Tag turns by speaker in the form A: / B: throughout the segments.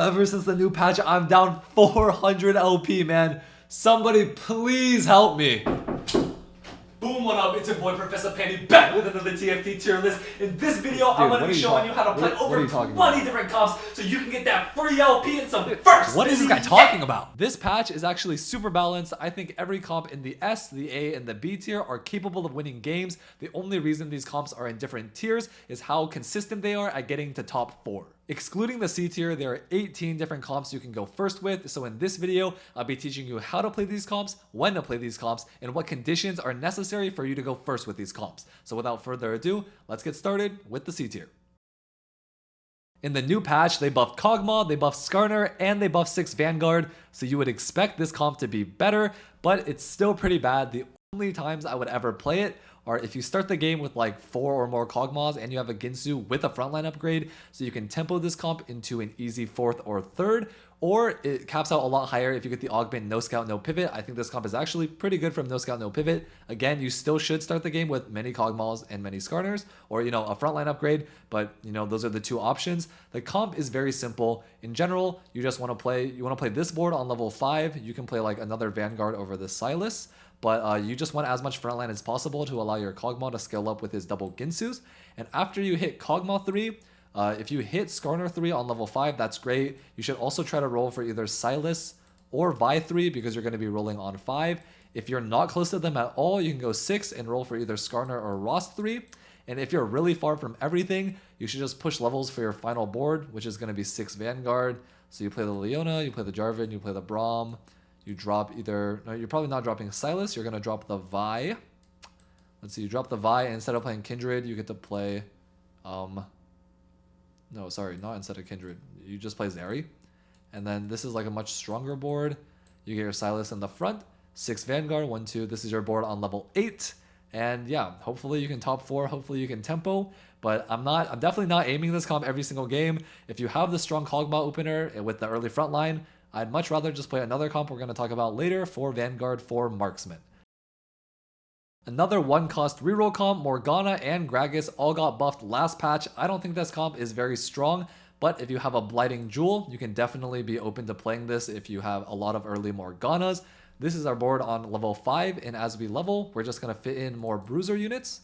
A: ever since the new patch, I'm down 400 LP, man. Somebody please help me. Boom, what up? It's your boy Professor Panny back with another TFT tier list. In this video, I'm going to be showing you how to play over 20 different comps so you can get that free LP and some first. What is this guy talking about? This patch is actually super balanced. I think every comp in the S, the A, and the B tier are capable of winning games. The only reason these comps are in different tiers is how consistent they are at getting to top 4. Excluding the C tier, there are 18 different comps you can go first with. So in this video, I'll be teaching you how to play these comps, when to play these comps, and what conditions are necessary for you to go first with these comps. So without further ado, let's get started with the C tier. In the new patch, they buffed Kogmaw, they buffed Skarner, and they buffed 6 Vanguard. So you would expect this comp to be better, but it's still pretty bad. The only times I would ever play it are if you start the game with like 4 or more Kogmaws and you have a Ginsu with a frontline upgrade, so you can tempo this comp into an easy 4th or 3rd, or it caps out a lot higher if you get the augment no scout no pivot. I think this comp is actually pretty good from no scout no pivot. Again, you still should start the game with many Kogmaws and many Skarners, or a frontline upgrade, but those are the two options. The comp is very simple. In general, you just want to play this board on level 5. You can play like another Vanguard over the Silas, but you just want as much frontline as possible to allow your Kogmaw to scale up with his double Ginsus. And after you hit Kogmaw 3, if you hit Skarner 3 on level 5, that's great. You should also try to roll for either Silas or Vi 3 because you're going to be rolling on 5. If you're not close to them at all, you can go 6 and roll for either Skarner or Ross 3. And if you're really far from everything, you should just push levels for your final board, which is going to be 6 Vanguard. So you play the Leona, you play the Jarvan, you play the Braum. You drop either... No, you're probably not dropping Silas. You're going to drop the Vi. Let's see. You drop the Vi, and instead of playing Kindred, you get to play... No, sorry. Not instead of Kindred. You just play Zeri. And then this is like a much stronger board. You get your Silas in the front. 6 Vanguard. 1, 2. This is your board on level 8. And yeah, hopefully you can top 4. Hopefully you can tempo. But I'm definitely not aiming this comp every single game. If you have the strong Kog'Maw opener with the early front line, I'd much rather just play another comp we're going to talk about later for Vanguard for marksman. Another 1-cost reroll comp, Morgana and Gragas all got buffed last patch. I don't think this comp is very strong, but if you have a blighting jewel, you can definitely be open to playing this if you have a lot of early Morganas. This is our board on level 5, and as we level, we're just going to fit in more bruiser units.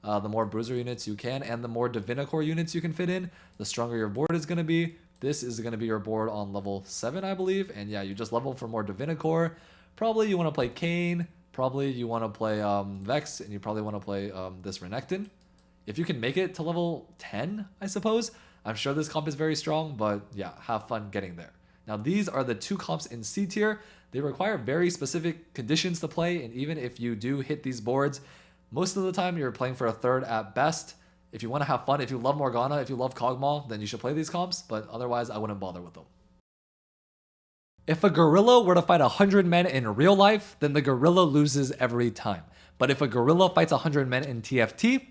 A: The more bruiser units you can, and the more divinicorp units you can fit in, the stronger your board is going to be. This is going to be your board on level 7, I believe. And yeah, you just level for more divinicorp. Probably you want to play Kayn. Probably you want to play Vex. And you probably want to play this Renekton. If you can make it to level 10, I suppose. I'm sure this comp is very strong. But yeah, have fun getting there. Now, these are the 2 comps in C tier. They require very specific conditions to play. And even if you do hit these boards, most of the time you're playing for a 3rd at best. If you want to have fun, if you love Morgana, if you love Kog'Maw, then you should play these comps, but otherwise I wouldn't bother with them. If a gorilla were to fight 100 men in real life, then the gorilla loses every time. But if a gorilla fights 100 men in TFT,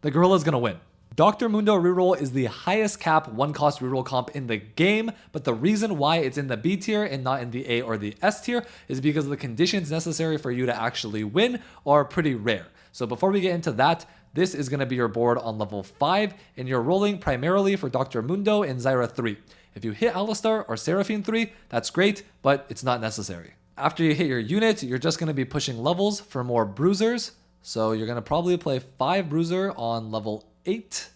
A: the gorilla's gonna win. Dr. Mundo reroll is the highest cap 1-cost reroll comp in the game, but the reason why it's in the B tier and not in the A or the S tier is because the conditions necessary for you to actually win are pretty rare. So before we get into that, this is going to be your board on level 5, and you're rolling primarily for Dr. Mundo and Zyra 3. If you hit Alistar or Seraphine 3, that's great, but it's not necessary. After you hit your unit, you're just going to be pushing levels for more bruisers. So you're going to probably play 5 bruiser on level 8,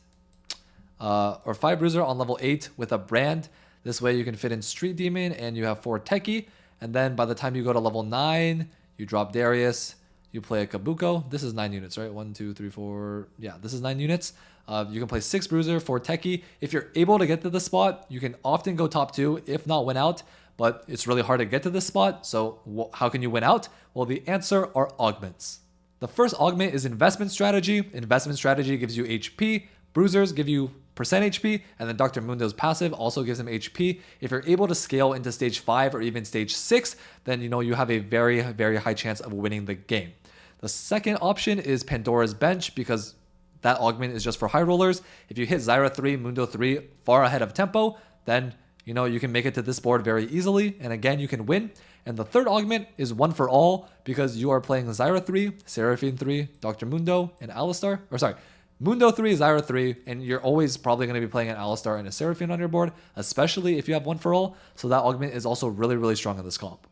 A: or 5 bruiser on level 8 with a brand. This way you can fit in Street Demon and you have 4 Techie. And then by the time you go to level 9, you drop Darius. You play a Kabuko. This is 9 units, right? 1, 2, 3, 4. Yeah, this is 9 units. You can play 6 Bruiser, 4 Techie. If you're able to get to this spot, you can often go top 2, if not win out. But it's really hard to get to this spot. So how can you win out? Well, the answer are augments. The first augment is investment strategy. Investment strategy gives you HP. Bruisers give you percent HP, and then Dr. Mundo's passive also gives him HP. If you're able to scale into stage 5 or even stage 6, then you have a very, very high chance of winning the game. The second option is Pandora's Bench, because that augment is just for high rollers. If you hit Zyra 3, Mundo 3 far ahead of tempo, then you can make it to this board very easily, and again, you can win. And the third augment is one for all, because you are playing Zyra 3, Seraphine 3, Dr. Mundo, and Alistar. Or sorry, Mundo 3, Zyra 3, and you're always probably going to be playing an Alistar and a Seraphine on your board, especially if you have one for all, so that augment is also really, really strong in this comp.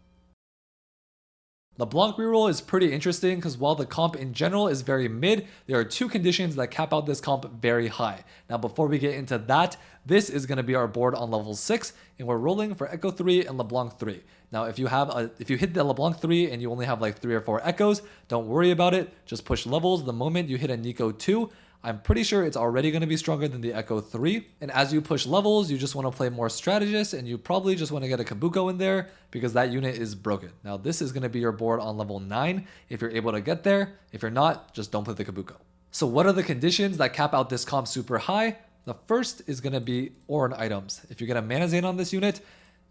A: LeBlanc reroll is pretty interesting because while the comp in general is very mid, there are two conditions that cap out this comp very high. Now before we get into that, this is going to be our board on level 6, and we're rolling for Echo 3 and LeBlanc 3. Now if you hit the LeBlanc 3 and you only have like 3 or 4 Echoes, don't worry about it, just push levels the moment you hit a Nico 2. I'm pretty sure it's already going to be stronger than the Echo 3. And as you push levels, you just want to play more strategist, and you probably just want to get a Kabuko in there because that unit is broken. Now this is going to be your board on level 9 if you're able to get there. If you're not, just don't play the Kabuko. So what are the conditions that cap out this comp super high? The first is going to be Ornn items. If you get a Mana Zane on this unit,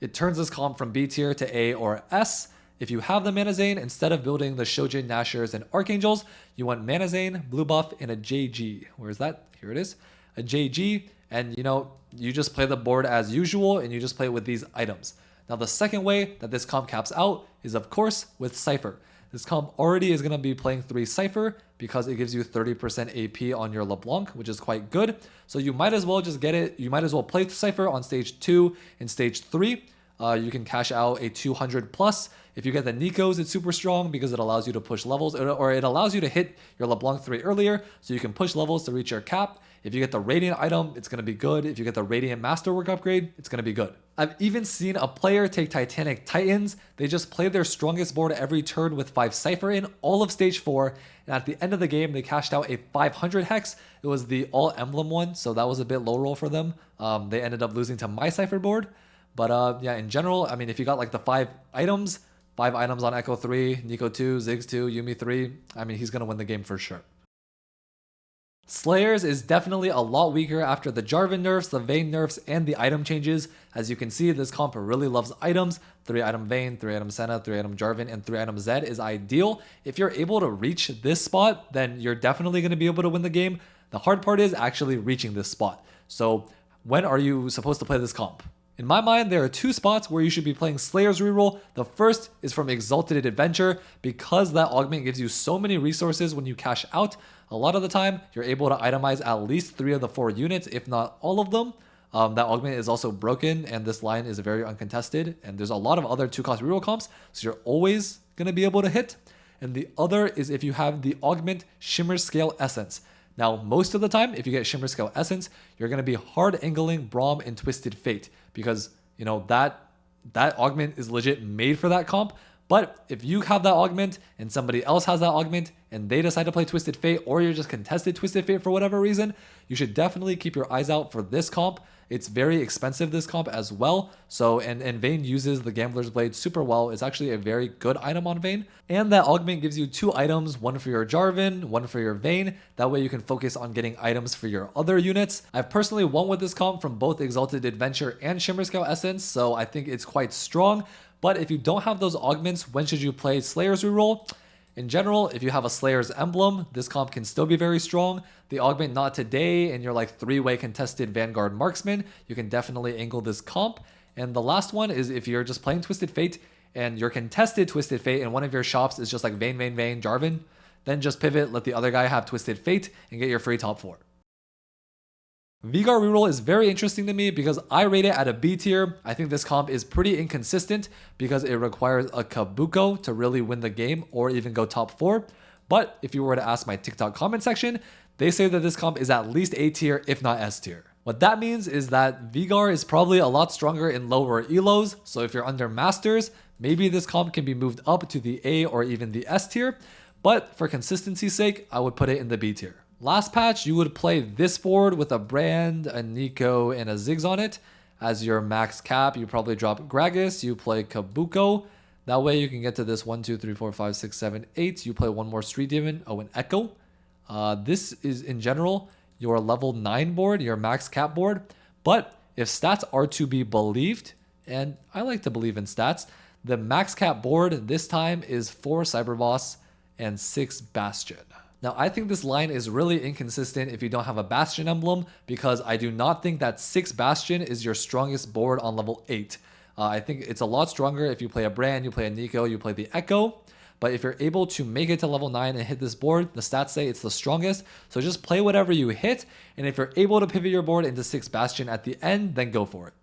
A: it turns this comp from B tier to A or S. If you have the Mana Zane, instead of building the Shojin, Nashers, and Archangels, you want Mana Zane, blue buff, and a JG. Where is that? Here it is. A JG, and you just play the board as usual, and you just play with these items. Now the second way that this comp caps out is of course with Cypher. This comp already is going to be playing 3 Cypher because it gives you 30% AP on your LeBlanc, which is quite good. So you might as well just get it. You might as well play Cypher on stage 2 and stage 3. You can cash out a 200 plus. If you get the Nikos, it's super strong because it allows you to push levels, or it allows you to hit your LeBlanc 3 earlier, so you can push levels to reach your cap. If you get the Radiant item, it's going to be good. If you get the Radiant Masterwork upgrade, it's going to be good. I've even seen a player take Titanic Titans. They just play their strongest board every turn with 5 Cypher in all of stage 4, and at the end of the game, they cashed out a 500 Hex. It was the all emblem one, so that was a bit low roll for them. They ended up losing to my Cypher board. But yeah, in general, I mean, if you got like the 5 items on Echo 3, Nico 2, Ziggs 2, Yuumi 3, I mean, he's going to win the game for sure. Slayers is definitely a lot weaker after the Jarvan nerfs, the Vayne nerfs, and the item changes. As you can see, this comp really loves items. 3 item Vayne, 3 item Senna, 3 item Jarvan, and 3 item Zed is ideal. If you're able to reach this spot, then you're definitely going to be able to win the game. The hard part is actually reaching this spot. So when are you supposed to play this comp? In my mind, there are 2 spots where you should be playing Slayer's reroll. The first is from Exalted Adventure. Because that augment gives you so many resources when you cash out, a lot of the time, you're able to itemize at least 3 of the 4 units, if not all of them. That augment is also broken, and this line is very uncontested. And there's a lot of other 2-cost reroll comps, so you're always going to be able to hit. And the other is if you have the augment Shimmer Scale Essence. Now, most of the time, if you get Shimmer Scale Essence, you're going to be hard angling Braum and Twisted Fate because, that augment is legit made for that comp. But if you have that augment and somebody else has that augment and they decide to play Twisted Fate, or you're just contested Twisted Fate for whatever reason, you should definitely keep your eyes out for this comp. It's very expensive, this comp as well. So, and Vayne uses the Gambler's Blade super well. It's actually a very good item on Vayne. And that augment gives you 2 items, one for your Jarvan, one for your Vayne. That way you can focus on getting items for your other units. I've personally won with this comp from both Exalted Adventure and Shimmer Scale Essence, so I think it's quite strong. But if you don't have those augments, when should you play Slayer's reroll? In general, if you have a Slayer's emblem, this comp can still be very strong. The augment not today, and you're like 3-way contested Vanguard marksman, you can definitely angle this comp. And the last one is if you're just playing Twisted Fate and you're contested Twisted Fate and one of your shops is just like Vayne, Jarvan, then just pivot, let the other guy have Twisted Fate, and get your free top 4. Veigar reroll is very interesting to me because I rate it at a B tier. I think this comp is pretty inconsistent because it requires a Kabuko to really win the game or even go top 4. But if you were to ask my TikTok comment section, they say that this comp is at least A tier, if not S tier. What that means is that Veigar is probably a lot stronger in lower elos. So if you're under Masters, maybe this comp can be moved up to the A or even the S tier. But for consistency's sake, I would put it in the B tier. Last patch, you would play this board with a Brand, a Nico, and a Ziggs on it. As your max cap, you probably drop Gragas, you play Kabuko. That way you can get to this 1, 2, 3, 4, 5, 6, 7, 8. You play one more Street Demon, an Echo. This is, in general, your level 9 board, your max cap board. But if stats are to be believed, and I like to believe in stats, the max cap board this time is 4 Cyberboss and 6 Bastion. Now, I think this line is really inconsistent if you don't have a Bastion emblem because I do not think that 6 Bastion is your strongest board on level 8. I think it's a lot stronger if you play a Brand, you play a Nico, you play the Echo. but if you're able to make it to level 9 and hit this board, the stats say it's the strongest. So just play whatever you hit, and if you're able to pivot your board into 6 Bastion at the end, then go for it.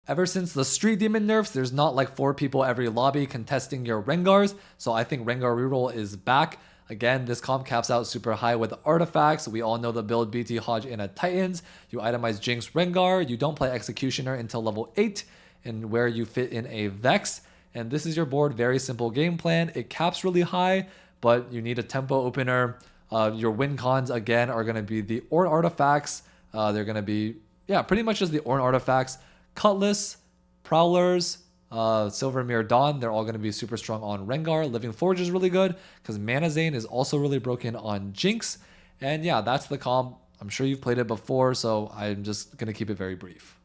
A: Ever since the Street Demon nerfs, there's not like 4 people every lobby contesting your Rengars, so I think Rengar reroll is back. Again, this comp caps out super high with artifacts. We all know the build BT Hodge in a Titans. You itemize Jinx Rengar. You don't play Executioner until level 8, and where you fit in a Vex. And this is your board. Very simple game plan. It caps really high, but you need a tempo opener. Your win cons, again, are going to be the Ornn artifacts. They're going to be, yeah, pretty much just the Ornn artifacts. Cutlass, Prowlers, Silver Mirror Dawn, they're all going to be super strong on Rengar. Living Forge is really good because Mana Zane is also really broken on Jinx. And yeah, that's the comp. I'm sure you've played it before, so I'm just going to keep it very brief.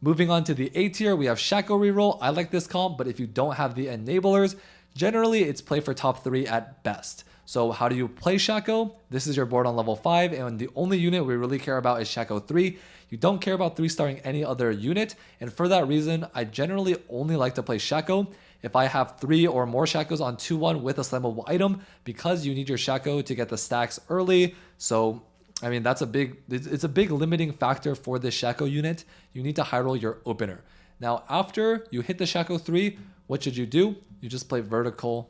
A: Moving on to the A tier, we have Shaco reroll. I like this comp, but if you don't have the enablers, generally it's play for top 3 at best. So how do you play Shaco? This is your board on level 5, and the only unit we really care about is Shaco 3. You don't care about 3-starring any other unit, and for that reason, I generally only like to play Shaco if I have 3 or more Shacos on 2-1 with a slammable item, because you need your Shaco to get the stacks early. So I mean, it's a big limiting factor for this Shaco unit. You need to high roll your opener. Now, after you hit the Shaco 3, what should you do? You just play vertical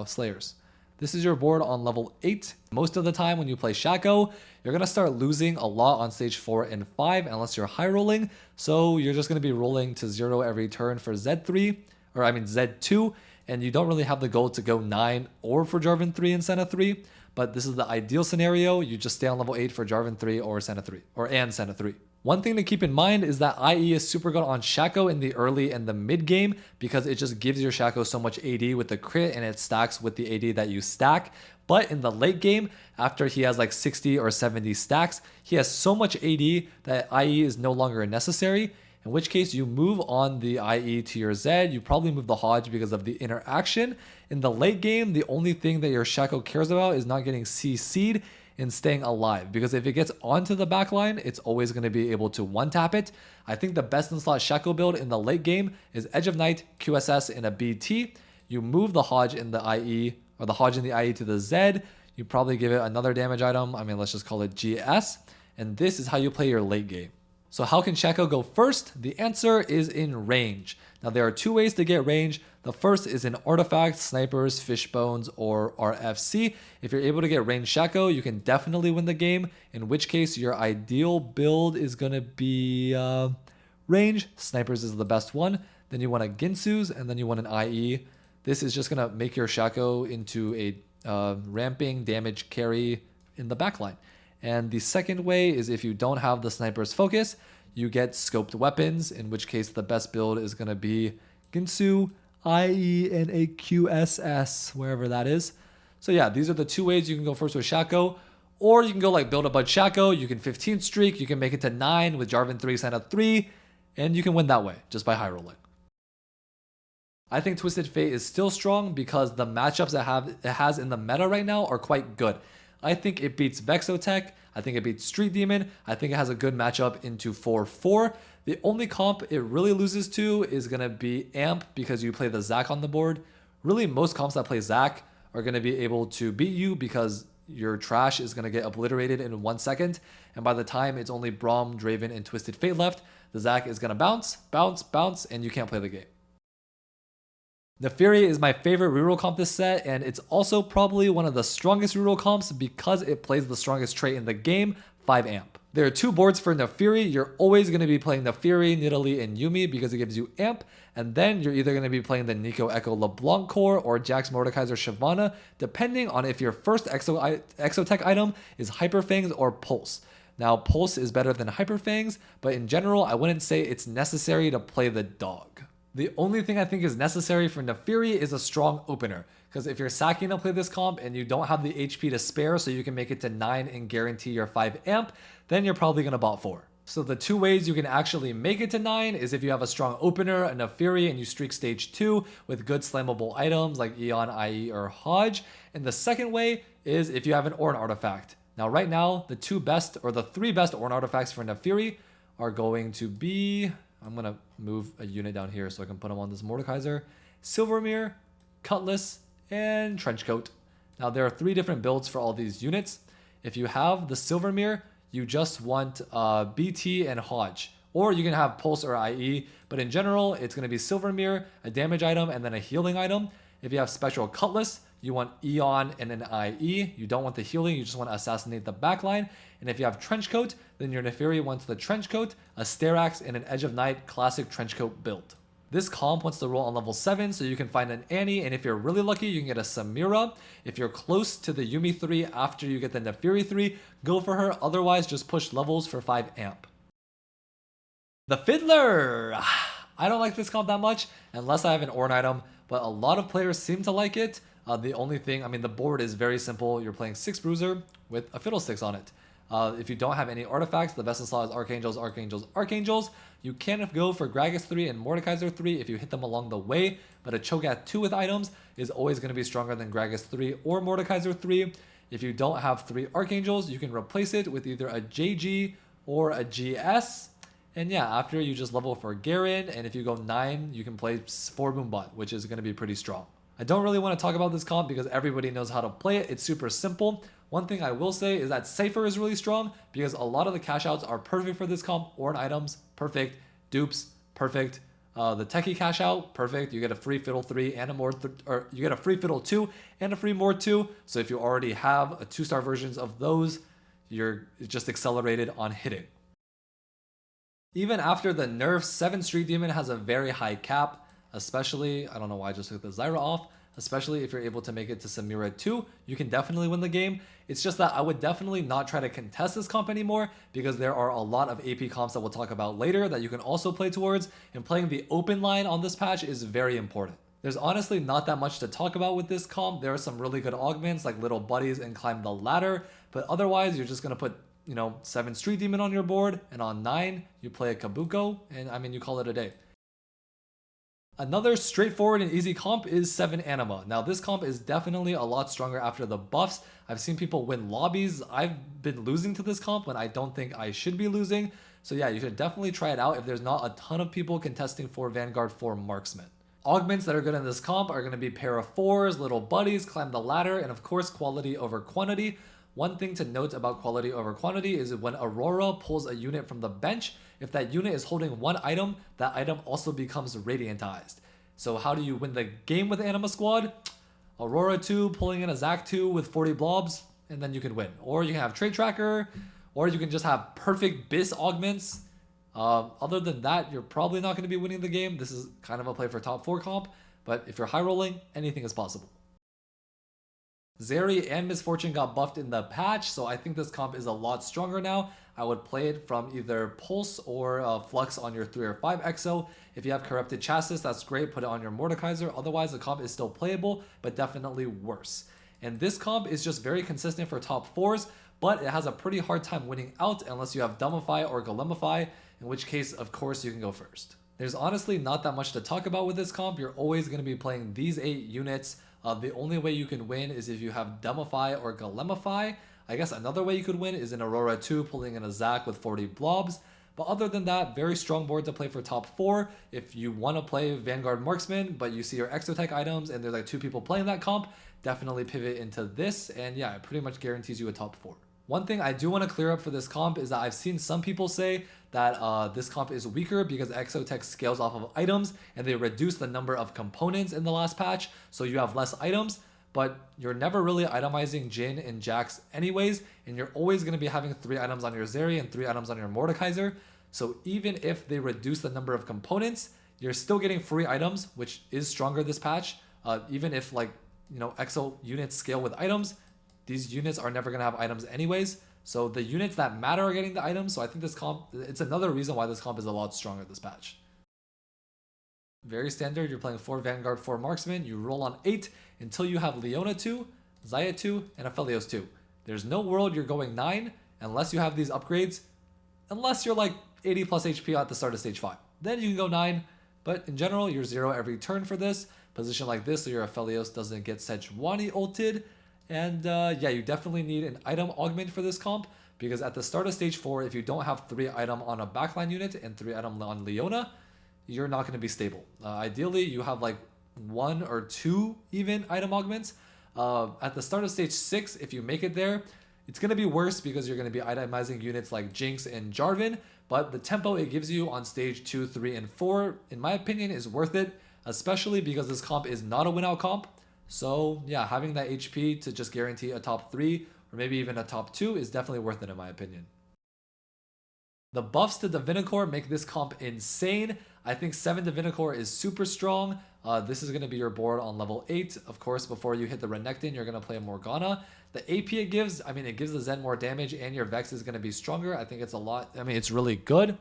A: Slayers. This is your board on level 8. Most of the time when you play Shaco, you're going to start losing a lot on stage 4 and 5 unless you're high rolling. So you're just going to be rolling to 0 every turn for Z3, or I mean Z2, and you don't really have the goal to go 9 or for Jarvan 3 and Senna 3. But this is the ideal scenario. You just stay on level 8 for Jarvan 3 or Senna 3, and Senna 3. One thing to keep in mind is that IE is super good on Shaco in the early and the mid game because it just gives your Shaco so much AD with the crit and it stacks with the AD that you stack. But in the late game, after he has like 60 or 70 stacks, he has so much AD that IE is no longer necessary. In which case you move on the IE to your Z. You probably move the Hodge because of the interaction. In the late game, the only thing that your Shaco cares about is not getting CC'd and staying alive, because if it gets onto the backline, it's always going to be able to one-tap it. I think the best in slot Shaco build in the late game is Edge of Night, QSS in a BT. You move the Hodge in the IE, or the Hodge in the IE to the Z. You probably give it another damage item. I mean, let's just call it GS. And this is how you play your late game. So how can Shaco go first? The answer is in range. Now there are 2 ways to get range. The first is in artifacts, snipers, fishbones, or RFC. If you're able to get range Shaco, you can definitely win the game, in which case your ideal build is going to be range. Snipers is the best one. Then you want a Ginsu's, and then you want an IE. This is just going to make your Shaco into a ramping damage carry in the backline. And the second way is if you don't have the sniper's focus, you get scoped weapons, in which case the best build is going to be Ginsu, IE, and a QSS, wherever that is. So yeah, these are the 2 ways you can go first with Shaco. Or you can go like build a Bud Shaco, you can 15 streak, you can make it to 9 with Jarvan 3, Senna 3, and you can win that way, just by high rolling. I think Twisted Fate is still strong because the matchups it has in the meta right now are quite good. I think it beats Vexotech. I think it beats Street Demon. I think it has a good matchup into 4-4. The only comp it really loses to is going to be Amp because you play the Zac on the board. Really, most comps that play Zac are going to be able to beat you because your trash is going to get obliterated in 1 second. And by the time it's only Braum, Draven, and Twisted Fate left, the Zac is going to bounce, bounce, bounce, and you can't play the game. Naafiri is my favorite reroll comp this set, and it's also probably one of the strongest reroll comps because it plays the strongest trait in the game, 5 amp. There are 2 boards for Naafiri. You're always going to be playing Naafiri, Nidalee, and Yuumi because it gives you amp, and then you're either going to be playing the Nico Echo LeBlanc core or Jax Mordekaiser Shyvana, depending on if your first Exotech item is Hyper Fangs or Pulse. Now, Pulse is better than Hyper Fangs, but in general, I wouldn't say it's necessary to play the dog. The only thing I think is necessary for Naafiri is a strong opener, because if you're sacking to play this comp and you don't have the HP to spare so you can make it to 9 and guarantee your 5 amp, then you're probably going to bot 4. So the 2 ways you can actually make it to 9 is if you have a strong opener, a Naafiri, and you streak stage 2 with good slammable items like Eon, IE, or Hodge. And the second way is if you have an Ornn artifact. Now right now, the 3 best Ornn artifacts for Naafiri are going to be... I'm going to move a unit down here so I can put him on this Mordekaiser. Silvermere, Cutlass, and Trenchcoat. Now there are 3 different builds for all these units. If you have the Silvermere, you just want BT and Hodge. Or you can have Pulse or IE, but in general, it's going to be Silvermere, a damage item, and then a healing item. If you have Special Cutlass, you want Eon and an IE. You don't want the healing, you just want to assassinate the backline. And if you have Trenchcoat, then your Naafiri wants the Trenchcoat, a Starax, and an Edge of Night classic Trenchcoat build. This comp wants to roll on level 7, so you can find an Annie, and if you're really lucky, you can get a Samira. If you're close to the Yuumi 3 after you get the Naafiri 3, go for her, otherwise just push levels for 5 amp. The Fiddler! I don't like this comp that much, unless I have an Ornn item, but a lot of players seem to like it. The only thing, I mean, the board is very simple. You're playing 6 Bruiser with a Fiddlesticks on it. If you don't have any artifacts, the best in slot is Archangels, Archangels, Archangels. You can go for Gragas 3 and Mordekaiser 3 if you hit them along the way, but a Cho'Gath 2 with items is always going to be stronger than Gragas 3 or Mordekaiser 3. If you don't have 3 Archangels, you can replace it with either a JG or a GS. And yeah, after you just level for Garen, and if you go 9, you can play 4 Boombot, which is going to be pretty strong. I don't really want to talk about this comp because everybody knows how to play it. It's super simple. One thing I will say is that Cypher is really strong because a lot of the cash outs are perfect for this comp. Ornn items, perfect. Dupes, perfect. The Techie cash out, perfect. You get a free Fiddle 3 and a Mord, or you get a free Fiddle 2 and a free Mord 2. So if you already have a 2-star versions of those, you're just accelerated on hitting. Even after the nerf, 7 Street Demon has a very high cap. Especially, I don't know why I just took the Zyra off, especially if you're able to make it to Samira 2, you can definitely win the game. It's just that I would definitely not try to contest this comp anymore because there are a lot of AP comps that we'll talk about later that you can also play towards, and playing the open line on this patch is very important. There's honestly not that much to talk about with this comp. There are some really good augments like Little Buddies and Climb the Ladder, but otherwise you're just going to put 7 Street Demon on your board, and on 9 you play a Kabuko, and I mean you call it a day. Another straightforward and easy comp is 7 Anima. Now this comp is definitely a lot stronger after the buffs. I've seen people win lobbies. I've been losing to this comp when I don't think I should be losing. So yeah, you should definitely try it out if there's not a ton of people contesting for Vanguard for Marksman. Augments that are good in this comp are going to be pair of 4s, Little Buddies, Climb the Ladder, and of course quality over quantity. One thing to note about quality over quantity is when Aurora pulls a unit from the bench, if that unit is holding 1 item, that item also becomes radiantized. So how do you win the game with Anima Squad? Aurora 2 pulling in a Zac 2 with 40 blobs, and then you can win. Or you can have Trade Tracker, or you can just have perfect Bis augments. Other than that, you're probably not going to be winning the game. This is kind of a play for top 4 comp, but if you're high rolling, anything is possible. Zeri and Misfortune got buffed in the patch, so I think this comp is a lot stronger now. I would play it from either Pulse or Flux on your 3 or 5 EXO. If you have Corrupted Chassis, that's great, put it on your Mordekaiser. Otherwise, the comp is still playable, but definitely worse. And this comp is just very consistent for top 4s, but it has a pretty hard time winning out unless you have Dumbify or Golemify, in which case, of course, you can go first. There's honestly not that much to talk about with this comp. You're always going to be playing these 8 units. The only way you can win is if you have Dumbify or Golemify. I guess another way you could win is in Aurora 2 pulling in a Zac with 40 blobs. But other than that, very strong board to play for top 4. If you want to play Vanguard Marksman, but you see your Exotech items and there's like 2 people playing that comp, definitely pivot into this. And yeah, it pretty much guarantees you a top 4. One thing I do want to clear up for this comp is that I've seen some people say that this comp is weaker because Exotech scales off of items and they reduce the number of components in the last patch, so you have less items, but you're never really itemizing Jhin and Jax anyways, and you're always going to be having 3 items on your Zeri and 3 items on your Mordekaiser. So even if they reduce the number of components, you're still getting free items, which is stronger this patch. Even if Exo units scale with items, these units are never going to have items anyways. So the units that matter are getting the items. So I think this comp, it's another reason why this comp is a lot stronger this patch. Very standard, you're playing 4 Vanguard, 4 Marksman. You roll on 8 until you have Leona 2, Xayah 2, and Aphelios 2. There's no world you're going 9 unless you have these upgrades. Unless you're like 80 plus HP at the start of stage 5. Then you can go 9. But in general, you're 0 every turn for this. Position like this so your Aphelios doesn't get Sejuani ulted. And yeah, you definitely need an item augment for this comp, because at the start of stage 4, if you don't have 3 item on a backline unit and 3 item on Leona, you're not going to be stable. Ideally, you have like 1 or 2 even item augments. At the start of stage 6, if you make it there, it's going to be worse because you're going to be itemizing units like Jinx and Jarvan, but the tempo it gives you on stage 2, 3, and 4, in my opinion, is worth it, especially because this comp is not a win-out comp. So yeah, having that HP to just guarantee a top 3 or maybe even a top 2 is definitely worth it in my opinion. The buffs to divinicorp make this comp insane. I think 7 divinicorp is super strong. This is going to be your board on level 8. Of course, before you hit the renekton, you're going to play a Morgana. The AP it gives, I mean, it gives the Zen more damage and your Vex is going to be stronger. I think it's a lot. I mean, it's really good.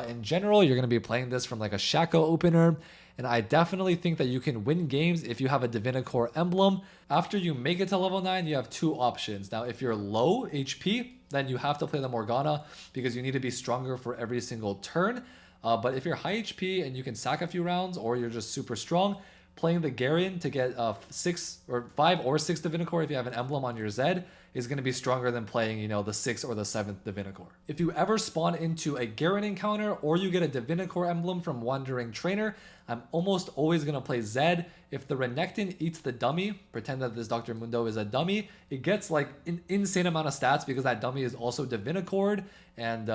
A: In general, you're going to be playing this from like a shaco opener. And I definitely think that you can win games if you have a divinicorp emblem. After you make it to level 9, you have 2 options. Now, if you're low HP, then you have to play the Morgana because you need to be stronger for every single turn. But if you're high HP and you can sack a few rounds, or you're just super strong, playing the Garion to get 6 or 5 or 6 divinicorp if you have an emblem on your Zed is going to be stronger than playing, you know, the 6th or the 7th divinicorp. If you ever spawn into a Garion encounter or you get a divinicorp emblem from Wandering Trainer, I'm almost always going to play Zed. If the renekton eats the dummy, pretend that this Dr. Mundo is a dummy, it gets like an insane amount of stats because that dummy is also divinicorp. And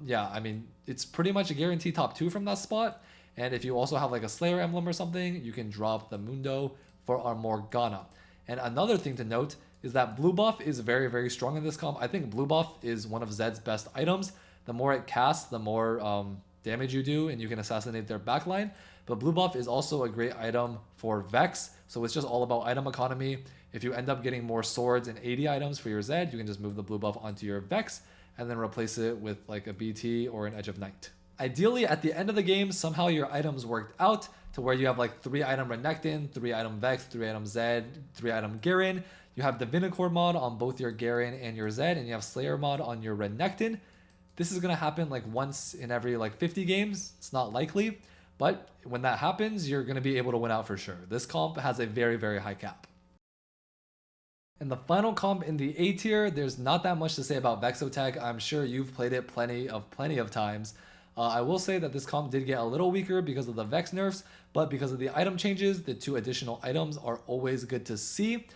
A: yeah, I mean, it's pretty much a guaranteed top 2 from that spot. And if you also have like a Slayer emblem or something, you can drop the Mundo for our Morgana. And another thing to note is that blue buff is very, very strong in this comp. I think blue buff is one of Zed's best items. The more it casts, the more damage you do, and you can assassinate their backline. But blue buff is also a great item for Vex, so it's just all about item economy. If you end up getting more swords and 80 items for your Zed, you can just move the blue buff onto your Vex and then replace it with like a BT or an Edge of Night. Ideally, at the end of the game, somehow your items worked out to where you have like 3 item renekton, 3 item Vex, 3 item Zed, 3 item Garion. You have divinicorp mod on both your Garion and your Zed, and you have Slayer mod on your renekton. This is going to happen like once in every like 50 games. It's not likely, but when that happens, you're going to be able to win out for sure. This comp has a very, very high cap. And the final comp in the A tier, there's not that much to say about Vexotech. I'm sure you've played it plenty of times. I will say that this comp did get a little weaker because of the Vex nerfs, but because of the item changes, the 2 additional items are always good to see.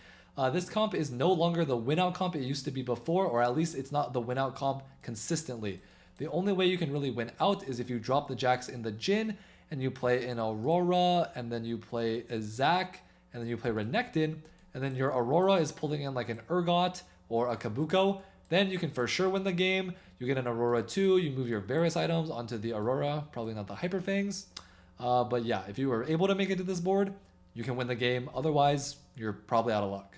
A: This comp is no longer the win-out comp it used to be before, or at least it's not the win-out comp consistently. The only way you can really win out is if you drop the Jax in the Jhin, and you play an Aurora, and then you play a Zac, and then you play Renekton, and then your Aurora is pulling in like an Urgot or a Kabuko. Then you can for sure win the game. You get an Aurora 2, you move your various items onto the Aurora, probably not the Hyper Fangs. But yeah, if you were able to make it to this board, you can win the game. Otherwise, you're probably out of luck.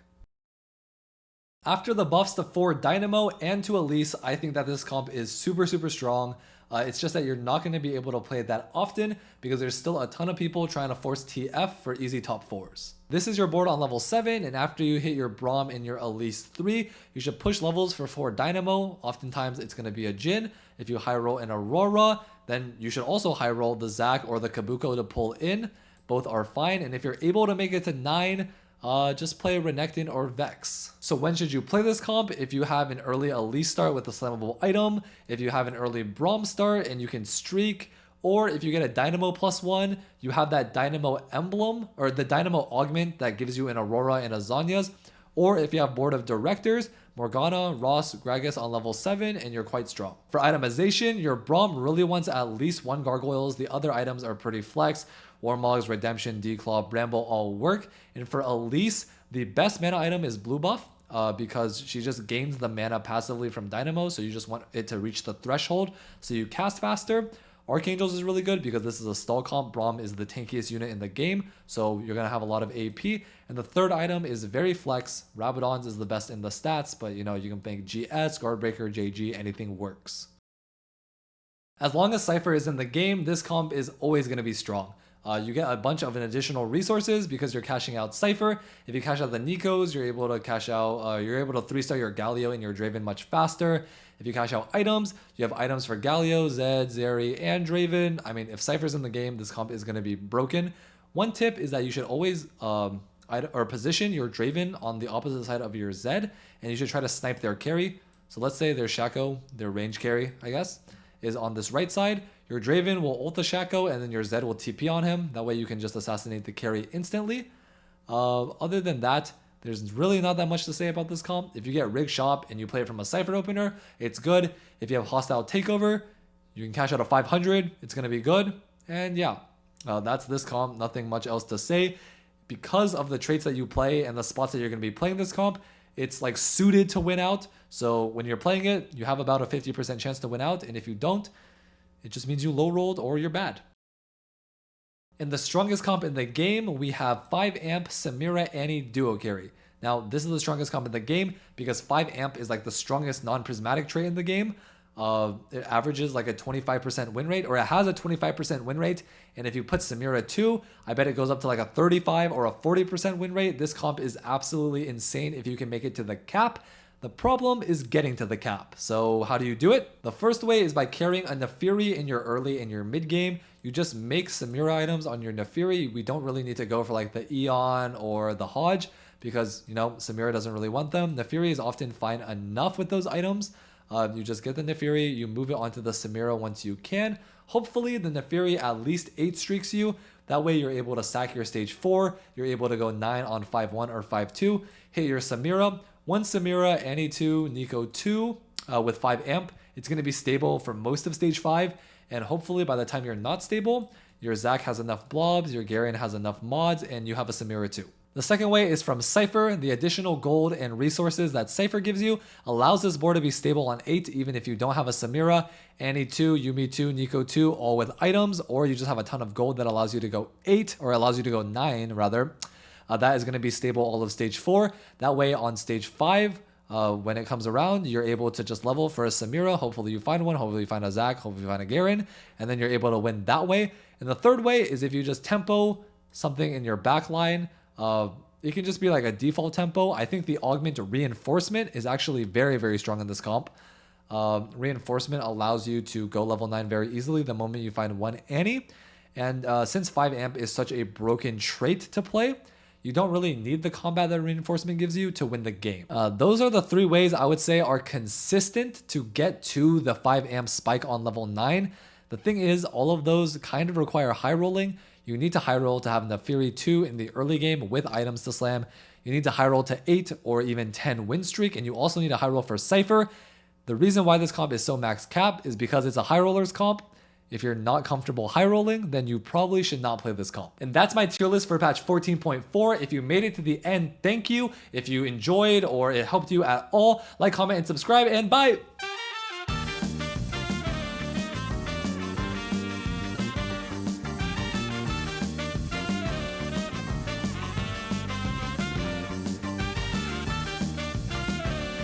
A: After the buffs to 4 Dynamo and to Elise, I think that this comp is super, super strong. It's just that you're not going to be able to play it that often because there's still a ton of people trying to force TF for easy top 4s. This is your board on level 7, and after you hit your Braum in your Elise 3, you should push levels for 4 Dynamo. Oftentimes it's going to be a Jhin. If you high roll an Aurora, then you should also high roll the Zac or the Kabuko to pull in. Both are fine, and if you're able to make it to 9, just play Renekton or Vex. So when should you play this comp? If you have an early Elise start with a slammable item, if you have an early Braum start and you can streak, or if you get a Dynamo +1, you have that Dynamo emblem or the Dynamo augment that gives you an Aurora and a Zhonya's, or if you have board of directors, Morgana, Ross, Gragas on level 7, and you're quite strong. For itemization, your Braum really wants at least 1 Gargoyles. The other items are pretty flex. Warmogs, Redemption, Declaw, Bramble all work. And for Elise, the best mana item is blue buff because she just gains the mana passively from Dynamo, so you just want it to reach the threshold so you cast faster. Archangels is really good because this is a stall comp. Braum is the tankiest unit in the game, so you're going to have a lot of AP. And the third item is very flex. Rabadon's is the best in the stats, but you know, you can bank GS, Guardbreaker, JG, anything works. As long as Cypher is in the game, this comp is always going to be strong. You get a bunch of additional resources because you're cashing out Cypher. If you cash out the Nikos, you're able to cash out, you're able to 3-star your Galio and your Draven much faster. If you cash out items, you have items for Galio, Zed, Zeri, and Draven. I mean, if Cypher's in the game, this comp is going to be broken. One tip is that you should always position your Draven on the opposite side of your Zed, and you should try to snipe their carry. So let's say their Shaco, their range carry, I guess, is on this right side. your draven will ult the shaco, and then your zed will TP on him. That way you can just assassinate the carry instantly. Other than that, there's really not that much to say about this comp. If you get rig shop and you play it from a cypher opener, it's good. If you have hostile takeover, you can cash out a 500. It's going to be good. And yeah, that's this comp. Nothing much else to say. Because of the traits that you play and the spots that you're going to be playing this comp, it's like suited to win out. So when you're playing it, you have about a 50% chance to win out. And if you don't, it just means you low rolled or you're bad. In the strongest comp in the game, we have 5 amp Samira Annie duo carry. Now, this is the strongest comp in the game because 5 amp is like the strongest non-prismatic trait in the game. It averages like a 25% win rate, or it has a 25% win rate. And if you put Samira 2, I bet it goes up to like a 35 or a 40% win rate. This comp is absolutely insane if you can make it to the cap. The problem is getting to the cap. So how do you do it? The first way is by carrying a naafiri in your early and your mid game. You just make Samira items on your naafiri. We don't really need to go for like the Eon or the Hodge because, you know, Samira doesn't really want them. Naafiri is often fine enough with those items. You just get the naafiri, you move it onto the Samira once you can. Hopefully the naafiri at least 8 streaks you. That way you're able to sack your stage 4. You're able to go 9 on 5-1 or 5-2. Hit your Samira. 1 Samira, Annie 2, Nico 2 with 5 amp. It's going to be stable for most of stage 5. And hopefully by the time you're not stable, your Zac has enough blobs, your Garion has enough mods, and you have a Samira too. The second way is from Cypher. The additional gold and resources that Cypher gives you allows this board to be stable on 8 even if you don't have a Samira, Annie 2, Yumi 2, Nico 2, all with items, or you just have a ton of gold that allows you to go 8, or allows you to go 9 rather. That is going to be stable all of stage 4. That way on stage 5, when it comes around, you're able to just level for a Samira. Hopefully you find one. Hopefully you find a Zac. Hopefully you find a Garen. And then you're able to win that way. And the third way is if you just tempo something in your back line. It can just be like a default tempo. I think the augment reinforcement is actually very, very strong in this comp. Reinforcement allows you to go level 9 very easily the moment you find one Annie. And since 5 amp is such a broken trait to play, you don't really need the combat that reinforcement gives you to win the game. Those are the 3 ways I would say are consistent to get to the 5 amp spike on level 9. The thing is, all of those kind of require high rolling. You need to high roll to have naafiri 2 in the early game with items to slam. You need to high roll to 8 or even 10 win streak, and you also need a high roll for Cypher. The reason why this comp is so max cap is because it's a high rollers comp. If you're not comfortable high rolling, then you probably should not play this comp. And that's my tier list for patch 14.4. If you made it to the end, thank you. If you enjoyed or it helped you at all, like, comment, and subscribe, and bye!